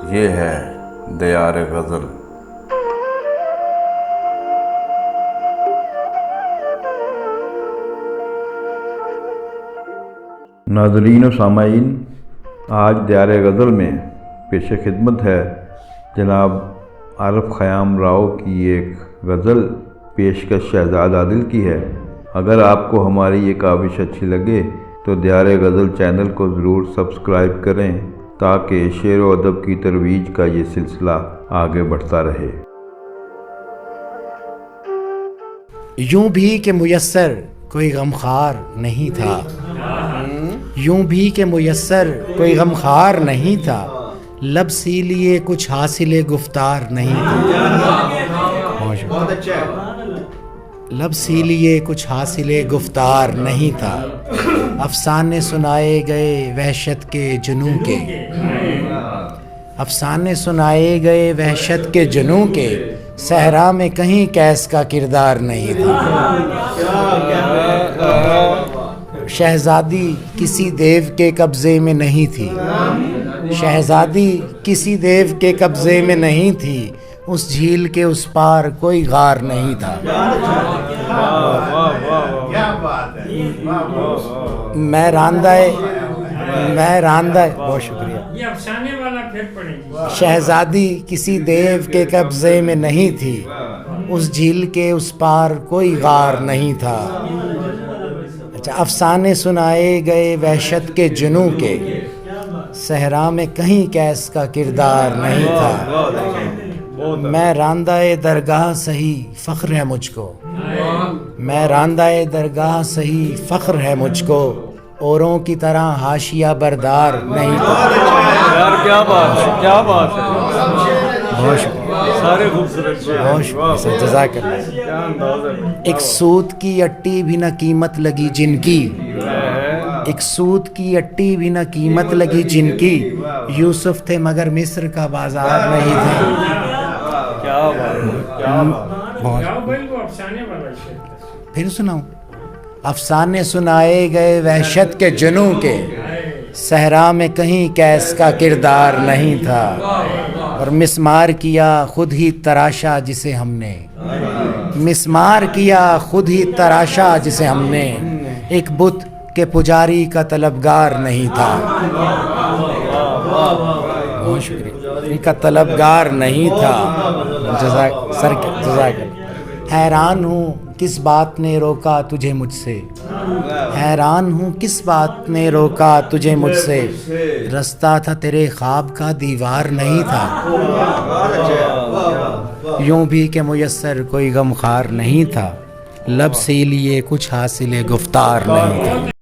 یہ ہے دیار غزل۔ ناظرین و سامعین، آج دیار غزل میں پیش خدمت ہے جناب عارف خیام راؤ کی ایک غزل پیشکش شہزاد عادل کی ہے۔ اگر آپ کو ہماری یہ کاوش اچھی لگے تو دیار غزل چینل کو ضرور سبسکرائب کریں تاکہ شعر و ادب کی ترویج کا یہ سلسلہ آگے بڑھتا رہے۔ یوں بھی کہ میسر کوئی غمخوار نہیں تھا، یوں بھی کہ میسر کوئی غمخوار نہیں تھا، لب سی لیے کچھ حاصل گفتار نہیں تھا، لب سی لیے کچھ حاصل گفتار نہیں تھا، افسانے سنائے گئے وحشت کے جنوں کے، افسانے سنائے گئے وحشت کے جنوں کے، صحرا میں کہیں کیس کا کردار نہیں تھا۔ شہزادی کسی دیو کے قبضے میں نہیں تھی، شہزادی کسی دیو کے قبضے میں نہیں تھی، اس جھیل کے اس پار کوئی غار نہیں تھا۔ میں راندہ بہت شکریہ۔ یہ افسانے والا پھر پڑھیں گے۔ شہزادی کسی دیو کے قبضے میں نہیں تھی، اس جھیل کے اس پار کوئی غار نہیں تھا۔ اچھا، افسانے سنائے گئے وحشت کے جنوں کے، صحرا میں کہیں کیس کا کردار نہیں تھا۔ میں راندہ درگاہ سہی فخر ہے مجھ کو، میں راندہ درگاہ سہی فخر ہے مجھ کو، اوروں کی طرح حاشیہ بردار نہیں تھا۔ یار کیا بات ہے، کیا بات ہے، بہت شکریہ، سارے خوبصورت بہت شکریہ، جزاک اللہ۔ کیا انداز ہے۔ ایک سود کی اٹی بھی نہ قیمت لگی جن کی، ایک سود کی اٹی بھی نہ قیمت لگی جن کی، یوسف تھے مگر مصر کا بازار نہیں تھا۔ کیا بات ہے، کیا بات ہے۔ جاؤ بھائی، وہ افسانے والا شعر۔ پھر سناؤں؟ افسانے سنائے گئے وحشت کے جنوں کے، صحرا میں کہیں کیس کا کردار نہیں تھا، اور مسمار کیا خود ہی تراشا جسے ہم نے، مسمار کیا خود ہی تراشا جسے ہم نے، ایک بت کے پجاری کا طلبگار نہیں تھا۔ بہت شکریہ، کا طلبگار نہیں تھا۔ جزاک حیران ہوں کس بات نے روکا تجھے مجھ سے، حیران ہوں کس بات نے روکا تجھے مجھ سے، رستہ تھا تیرے خواب کا دیوار نہیں تھا، یوں بھی کہ میسر کوئی غمخوار نہیں تھا، لب سے لیے کچھ حاصل گفتار نہیں تھا۔